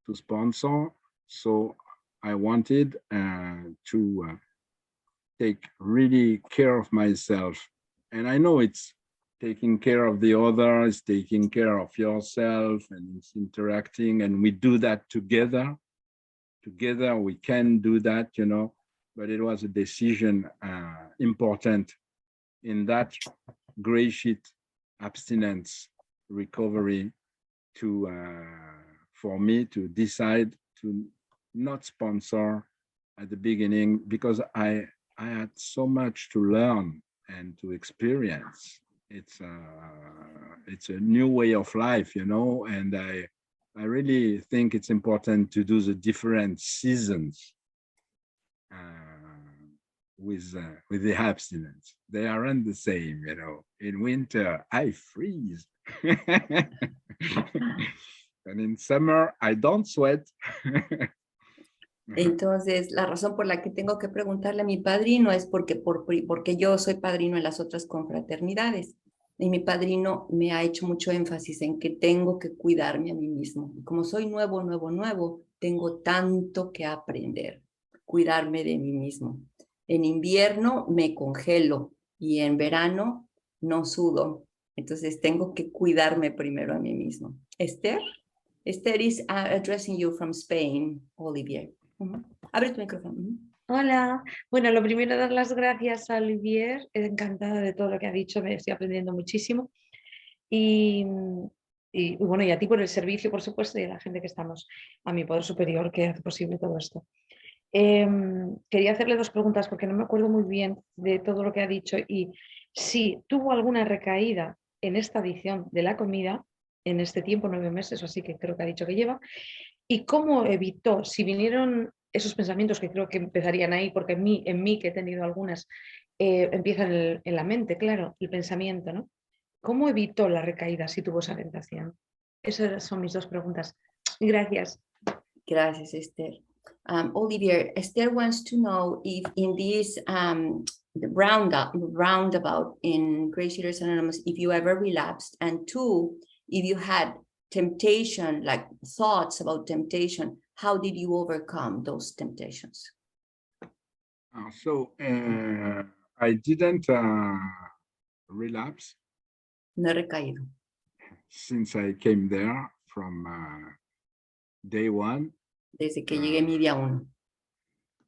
S2: to sponsor, so I wanted to take really care of myself. And I know it's taking care of the others, taking care of yourself, and it's interacting, and we do that together. Together we can do that, you know, but it was a decision important in that GreySheet abstinence recovery to for me to decide to not sponsor at the beginning, because I had so much to learn and to experience. It's a new way of life, you know, and I really think it's important to do the different seasons with the abstinence. They aren't the same, you know. In winter, I freeze. And in summer, I don't sweat.
S1: Entonces, la razón por la que tengo que preguntarle a mi padrino es porque yo soy padrino en las otras confraternidades. Y mi padrino me ha hecho mucho énfasis en que tengo que cuidarme a mí mismo. Y como soy nuevo, tengo tanto que aprender, cuidarme de mí mismo. En invierno me congelo y en verano no sudo. Entonces, tengo que cuidarme primero a mí mismo. Esther is addressing you from Spain, Olivier. Abre tu micrófono.
S5: Hola. Bueno, lo primero, dar las gracias a Olivier. Encantada de todo lo que ha dicho, me estoy aprendiendo muchísimo. Y bueno, y a ti por el servicio, por supuesto, y a la gente que estamos a mi poder superior que hace posible todo esto. Quería hacerle 2 preguntas porque no me acuerdo muy bien de todo lo que ha dicho y si tuvo alguna recaída en esta adicción de la comida en este tiempo, 9 meses o así que creo que ha dicho que lleva, y cómo evitó, si vinieron esos pensamientos que creo que empezarían ahí, porque en mí que he tenido algunas, empiezan en la mente, claro, el pensamiento, ¿no? ¿Cómo evitó la recaída si tuvo esa tentación? Esas son mis dos preguntas. Gracias.
S1: Gracias, Esther. Olivier, Esther wants to know if in this roundabout in GreySheeters Anonymous, if you ever relapsed, and two, if you had temptation, like thoughts about temptation, how did you overcome those temptations?
S2: I didn't relapse.
S1: No he recaído.
S2: Since I came there from day one.
S1: Desde que llegué mi día uno.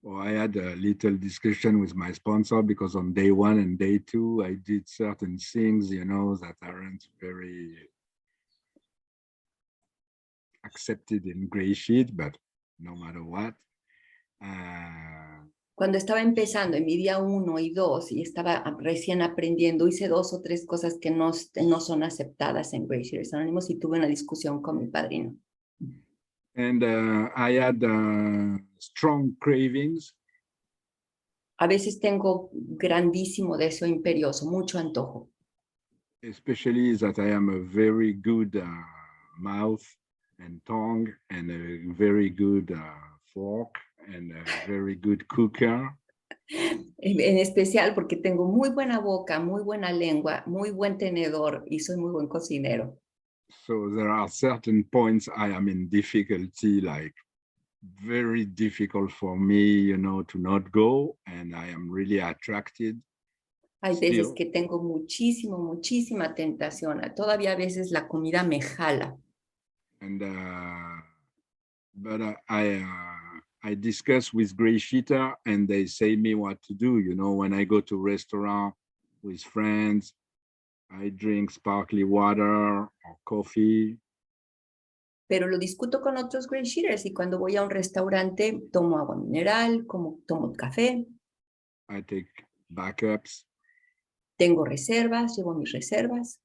S2: Well, I had a little discussion with my sponsor because on day one and day two, I did certain things, you know, that aren't very accepted in GreySheet, but no matter what.
S1: Cuando estaba empezando en mi día 1 y 2 y estaba recién aprendiendo, hice 2 o 3 cosas que no son aceptadas en GreySheeters Anónimos y tuve una discusión con mi padrino.
S2: And I had strong cravings.
S1: A veces tengo grandísimo deseo imperioso, mucho antojo.
S2: Especially that I am a very good mouth and tongue and a very good fork and a very good cooker.
S1: En especial porque tengo muy buena boca, muy buena lengua, muy buen tenedor y soy muy buen cocinero.
S2: So there are certain points I am in difficulty, like very difficult for me, you know, to not go, and I am really attracted.
S1: Hay veces que tengo muchísima tentación. Todavía a veces la comida me jala.
S2: And but I discuss with GreySheeter and they say me what to do. You know, when I go to restaurant with friends, I drink sparkly water or coffee.
S1: Pero lo discuto con otros GreySheeters y cuando voy a un restaurante tomo agua mineral, tomo café.
S2: I take backups.
S1: Tengo reservas, llevo mis reservas.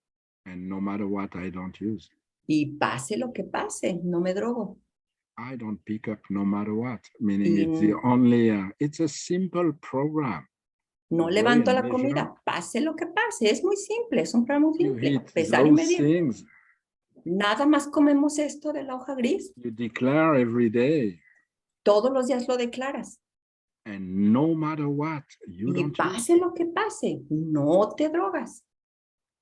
S2: And no matter what, I don't use.
S1: Y pase lo que pase, no me drogo.
S2: I don't pick up no matter what. Meaning it's the only, it's a simple program.
S1: No levanto la comida, pase lo que pase. Es muy simple, es un programa muy simple. Pesar y medir. Nada más comemos esto de la hoja gris.
S2: You declare every day.
S1: Todos los días lo declaras.
S2: And no matter what, you don't
S1: pase lo que pase, no te drogas.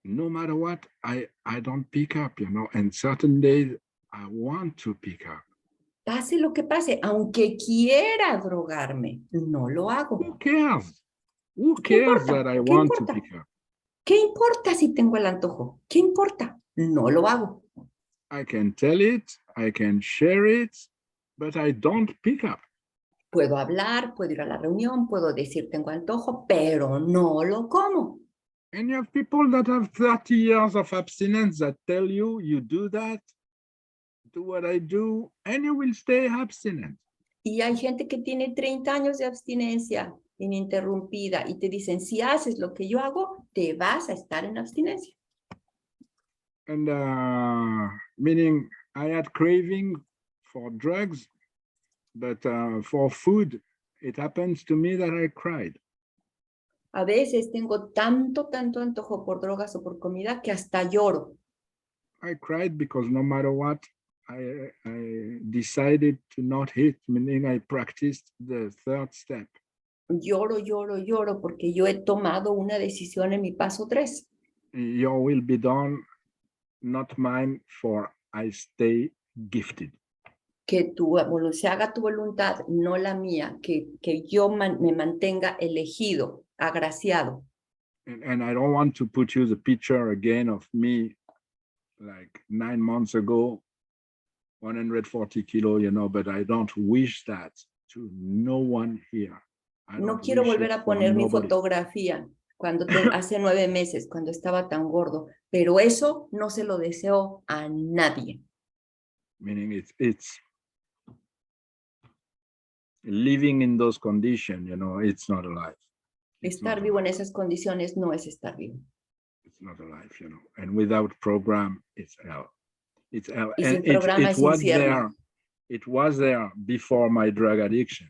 S2: No matter what, I don't pick up, you know, and certain days I want to pick up.
S1: Pase lo que pase, aunque quiera drogarme, no lo hago.
S2: Who cares? Who cares that I want to pick up?
S1: ¿Qué importa si tengo el antojo? ¿Qué importa? No lo hago.
S2: I can tell it, I can share it, but I don't pick up.
S1: Puedo hablar, puedo ir a la reunión, puedo decir tengo antojo, pero no lo como.
S2: And you have people that have 30 years of abstinence that tell you, you do that, do what I do, and you will stay abstinent.
S1: Y hay gente que tiene 30 años de abstinencia ininterrumpida y te dicen, si haces lo que yo hago, te vas a estar en abstinencia.
S2: And meaning I had craving for drugs, but for food, it happens to me that I cried.
S1: A veces tengo tanto antojo por drogas o por comida que hasta lloro.
S2: I cried because no matter what, I decided to not hit, meaning I practiced the third step.
S1: Lloro porque yo he tomado una decisión en mi paso 3.
S2: Your will be done, not mine, for I stay gifted.
S1: Que se haga tu voluntad, no la mía, que yo me mantenga elegido, agraciado.
S2: And I don't want to put you the picture again of me like 9 months ago, 140 kilo, you know, but I don't wish that to no one here.
S1: No quiero volver a poner mi fotografía cuando hace 9 meses, cuando estaba tan gordo, pero eso no se lo deseo a nadie.
S2: Meaning it's living in those conditions, you know, it's not a life.
S1: Estar vivo en esas condiciones no es estar vivo.
S2: It's not a life, you know. And without program, it's hell. It's hell.
S1: Y
S2: And
S1: sin programa
S2: it was there. It was there before my drug addiction.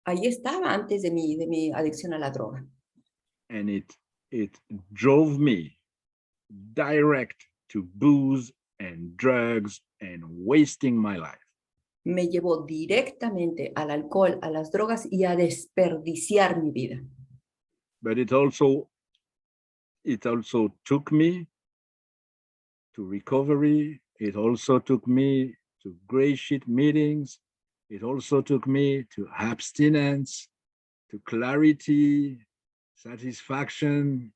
S1: Ahí estaba antes de mi adicción a la droga.
S2: And it drove me direct to booze and drugs and wasting my life.
S1: Me llevó directamente al alcohol, a las drogas y a desperdiciar mi vida.
S2: But it also took me to recovery. It also took me to GreySheet meetings. It also took me to abstinence, to clarity, satisfaction,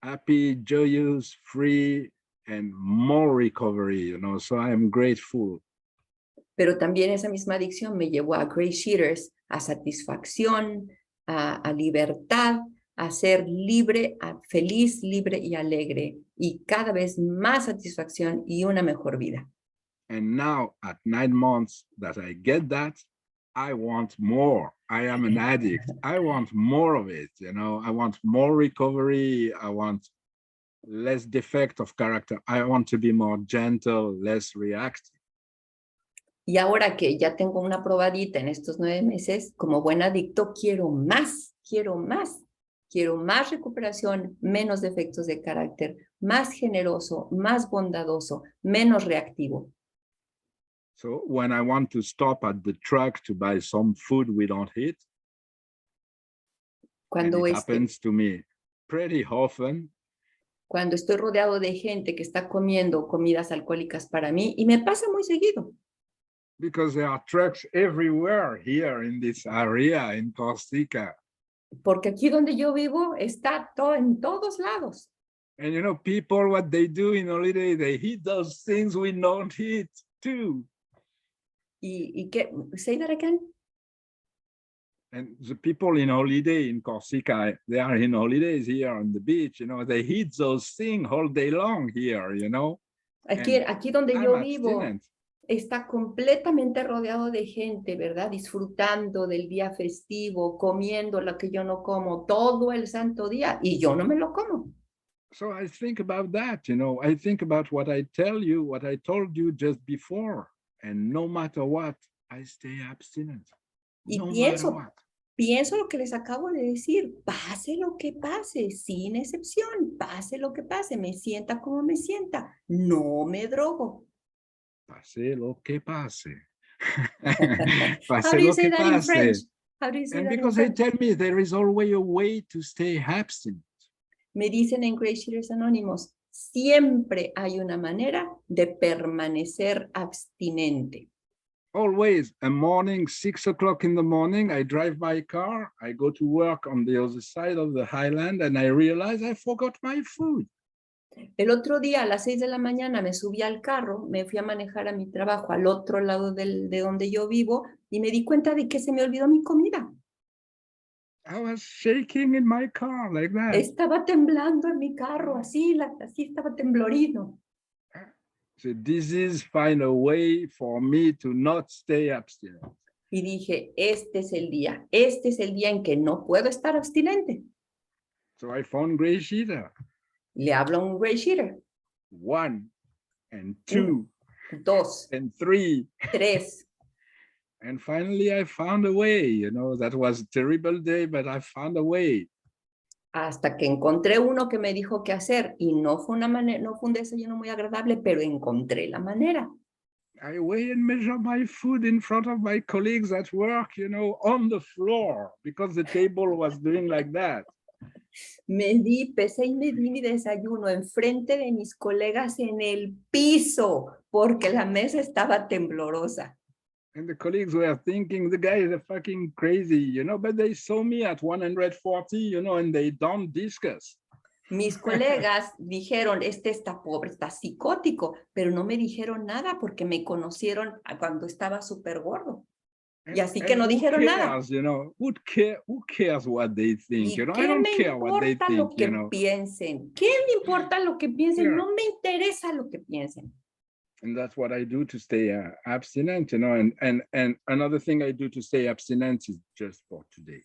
S2: happy, joyous, free, and more recovery, you know, so I am grateful.
S1: Pero también esa misma adicción me llevó a GreySheeters, a satisfacción, a libertad, a ser libre, feliz, libre y alegre, y cada vez más satisfacción y una mejor vida.
S2: And now at 9 months that I get that, I want more. I am an addict. I want more of it, you know. I want more recovery. I want less defect of character. I want to be more gentle, less reactive.
S1: Y ahora que ya tengo una probadita en estos 9 meses, como buen adicto, quiero más, quiero más. Quiero más recuperación, menos defectos de carácter, más generoso, más bondadoso, menos reactivo.
S2: So when I want to stop at the truck to buy some food we don't eat, and it happens to me pretty often.
S1: Cuando estoy rodeado de gente que está comiendo comidas alcohólicas para mí, y me pasa muy seguido.
S2: Because there are trucks everywhere here in this area in Corsica.
S1: Porque aquí donde yo vivo está todo en todos lados.
S2: And you know, people, what they do in holiday, they eat those things we don't eat too.
S1: ¿Y qué? Say that again.
S2: And the people in holiday in Corsica, they are in holidays here on the beach, you know, they eat those things all day long here, you know.
S1: Aquí donde
S2: I'm
S1: yo vivo
S2: abstinent.
S1: está completamente rodeado de gente, ¿verdad? Disfrutando del día festivo, comiendo lo que yo no como todo el santo día y yo no me lo como.
S2: So I think about that, you know, I think about what I tell you, what I told you just before, and no matter what, I stay abstinent.
S1: Y
S2: No
S1: pienso,
S2: matter what.
S1: pienso lo que les acabo de decir, pase lo que pase, sin excepción, pase lo que pase, me sienta como me sienta, no me drogo.
S2: Pase lo que pase.
S1: How do you say that in French? How do you say
S2: And
S1: that in
S2: because they
S1: French?
S2: tell me there is always a way to stay abstinent.
S1: Me dicen en GreySheeters Anónimos, siempre hay una manera de permanecer abstinente.
S2: Always a morning, 6 o'clock in the morning, I drive my car, I go to work on the other side of the highland and I realize I forgot my food.
S1: El otro día a las 6 de la mañana me subí al carro, me fui a manejar a mi trabajo al otro lado de donde yo vivo y me di cuenta de que se me olvidó mi comida.
S2: I was shaking in my car like that.
S1: Estaba temblando en mi carro, así estaba temblorino.
S2: So this is find a way for me to not stay abstinent.
S1: Y dije, este es el día en que no puedo estar abstinente.
S2: So I found GreySheeter.
S1: Le hablo a un GreySheeter.
S2: 1 and 2
S1: 2
S2: and 3.
S1: 3.
S2: And finally I found a way, you know, that was a terrible day, but I found a way.
S1: Hasta que encontré uno que me dijo qué hacer y no fue un desayuno muy agradable, pero encontré la manera.
S2: I weigh and measure my food in front of my colleagues at work, you know, on the floor, because the table was doing like that.
S1: Pesé y medí mi desayuno enfrente de mis colegas en el piso, porque la mesa estaba temblorosa.
S2: And the colleagues were thinking, the guy is fucking crazy, you know, but they saw me at 140, you know, and they don't discuss.
S1: Mis colegas dijeron, está pobre, está psicótico, pero no me dijeron nada porque me conocieron cuando estaba súper gordo. Y así que no dijeron nada.
S2: You know, who cares what they think? You know, I don't care what they think,
S1: lo que
S2: you know.
S1: piensen? ¿Qué me importa lo que piensen?
S2: Yeah.
S1: No me interesa lo que piensen.
S2: And that's what I do to stay abstinent, you know, and another thing I do to stay abstinent is just for today.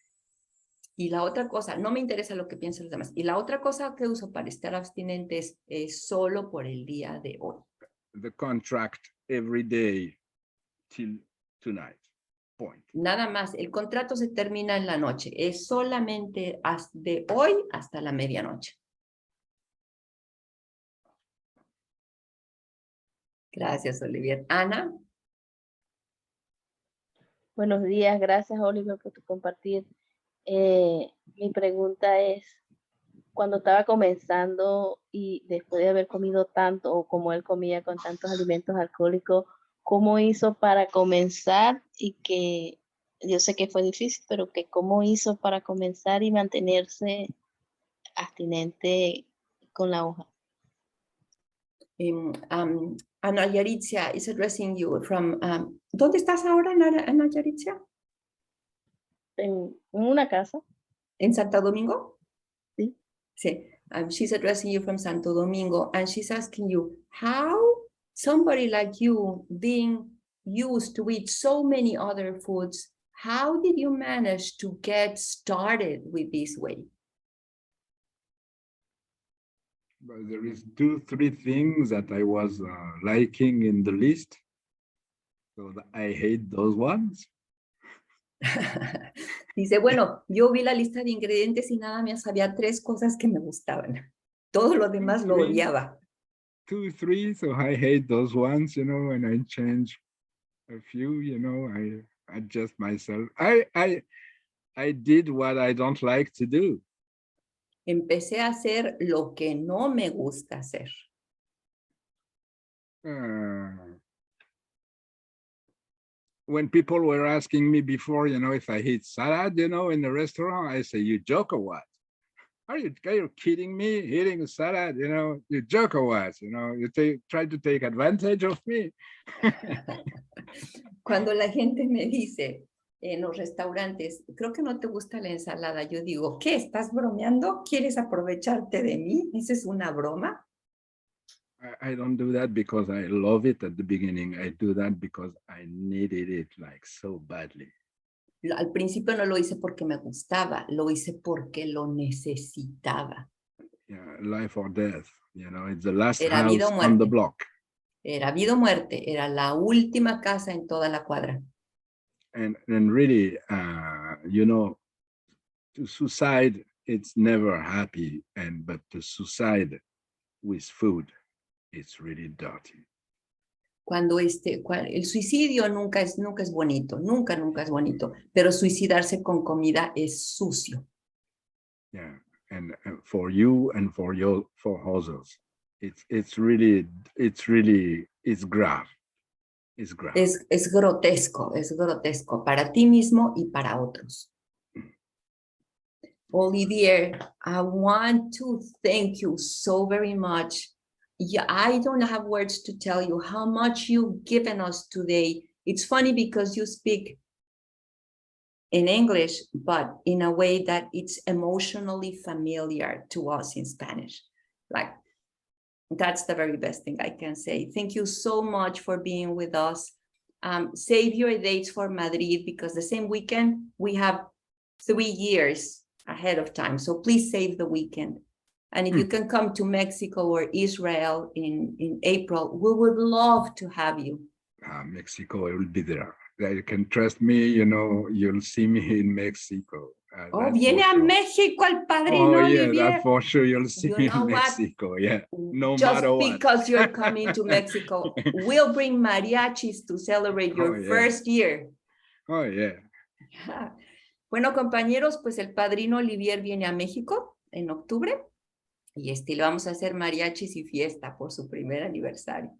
S1: Y la otra cosa, no me interesa lo que piensen los demás. Y la otra cosa que uso para estar abstinente es solo por el día de hoy.
S2: The contract every day till tonight. Point.
S1: Nada más, el contrato se termina en la noche. Es solamente de hoy hasta la medianoche. Gracias, Olivier. Ana.
S6: Buenos días, gracias Oliver por tu compartir. Mi pregunta es, cuando estaba comenzando y después de haber comido tanto o como él comía con tantos alimentos alcohólicos, ¿cómo hizo para comenzar? Y que yo sé que fue difícil, pero que cómo hizo para comenzar y mantenerse abstinente con la hoja.
S1: Ana Yaritzia is addressing you from... ¿Dónde estás ahora, Ana Yaritzia?
S6: En una casa.
S1: ¿En Santo Domingo?
S6: Sí.
S1: Sí. She's addressing you from Santo Domingo, and she's asking you, how somebody like you, being used to eat so many other foods, how did you manage to get started with this way?
S2: But there is 2-3 things that I was liking in the list. So I hate those ones.
S1: Dice, bueno, yo vi la lista de ingredientes y nada más había 3 cosas que me gustaban. Todo lo demás lo odiaba.
S2: 2-3, so I hate those ones, you know, and I change a few, you know, I adjust myself. I did what I don't like to do.
S1: Empecé a hacer lo que no me gusta hacer.
S2: When people were asking me before, you know, if I eat salad, you know, in the restaurant, I say, you joke or what? Are you kidding me? Eating a salad, you know, you joke or what? You know, you try to take advantage of me.
S1: Cuando la gente me dice en los restaurantes, creo que no te gusta la ensalada, yo digo, ¿qué? ¿Estás bromeando? ¿Quieres aprovecharte de mí? ¿Esa es una broma?
S2: I don't do that because I love it at the beginning. I do that because I needed it like so badly.
S1: Al principio no lo hice porque me gustaba, lo hice porque lo necesitaba.
S2: Yeah, life or death, you know, it's the last
S1: Era
S2: house
S1: vida o
S2: on the
S1: muerte.
S2: block.
S1: Era vida o muerte, era la última casa en toda la cuadra.
S2: And really, you know, to suicide, it's never happy, but to suicide with food, it's really dirty.
S1: Cuando el suicidio nunca es bonito, nunca es bonito, pero suicidarse con comida es sucio.
S2: Yeah, and for you and for others, it's grave. It's grave.
S1: Es grotesco para ti mismo y para otros. Olivier, I want to thank you so very much. Yeah, I don't have words to tell you how much you've given us today. It's funny because you speak in English, but in a way that it's emotionally familiar to us in Spanish. Like, that's the very best thing I can say. Thank you so much for being with us. Save your dates for Madrid because the same weekend we have 3 years ahead of time. So please save the weekend. And if you can come to Mexico or Israel in April, we would love to have you.
S2: Mexico, I will be there. You can trust me, you know, you'll see me in Mexico.
S1: Viene a México el padrino Olivier.
S2: Yeah, that's for sure. You'll see me in Mexico, yeah. No matter what.
S1: Just because you're coming to Mexico, we'll bring mariachis to celebrate your first year.
S2: Oh, yeah.
S1: Bueno, compañeros, pues el padrino Olivier viene a México en octubre y le vamos a hacer mariachis y fiesta por su primer aniversario.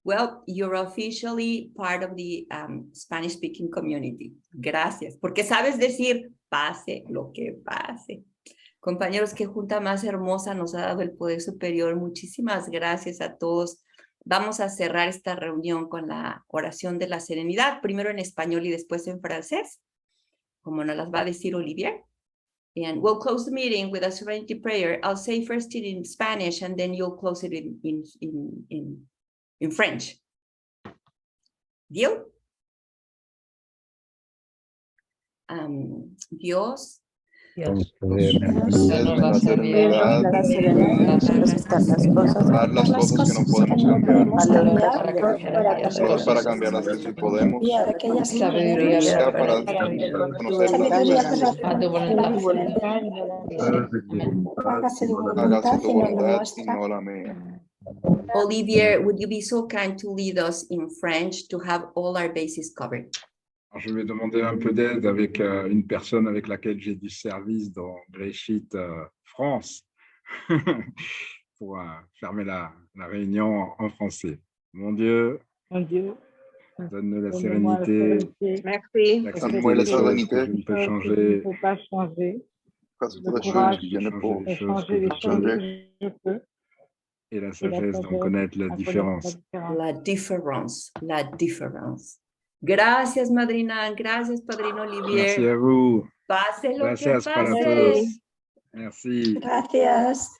S1: Well, you're officially part of the Spanish-speaking community. Gracias, porque sabes decir, pase lo que pase. Compañeros, qué junta más hermosa nos ha dado el Poder Superior. Muchísimas gracias a todos. Vamos a cerrar esta reunión con la oración de la serenidad, primero en español y después en francés, como nos las va a decir Olivier. And we'll close the meeting with a serenity prayer. I'll say first it in Spanish, and then you'll close it in French. Deal? Dios,
S5: Dios.
S4: Concédeme la serenidad
S6: la serenidad para aceptar las cosas,
S4: para las cosas que no podemos cambiar,
S5: Valor
S4: para cambiar las que sí podemos,
S5: Sabiduría
S4: para conocer
S5: a tu voluntad.
S4: hágase tu voluntad y no la mía.
S1: Olivier, would you be so kind to lead us in French to have all our bases covered?
S2: Alors, je vais demander un peu d'aide avec une personne avec laquelle j'ai du service dans GreySheet France pour fermer la réunion en français. Mon Dieu, donne-nous la sérénité,
S7: Merci.
S2: d'accepter les choses que je ne peux changer,
S4: Casi todas as coisas que je ne peux
S2: changer les choses que je peux, et la sagesse d'en connaître la différence.
S1: La difference. Gracias, madrina. Gracias, padrino Olivier.
S2: Merci à vous.
S1: Pase lo que
S2: Gracias para
S1: pase.
S2: todos. Merci.
S8: Gracias.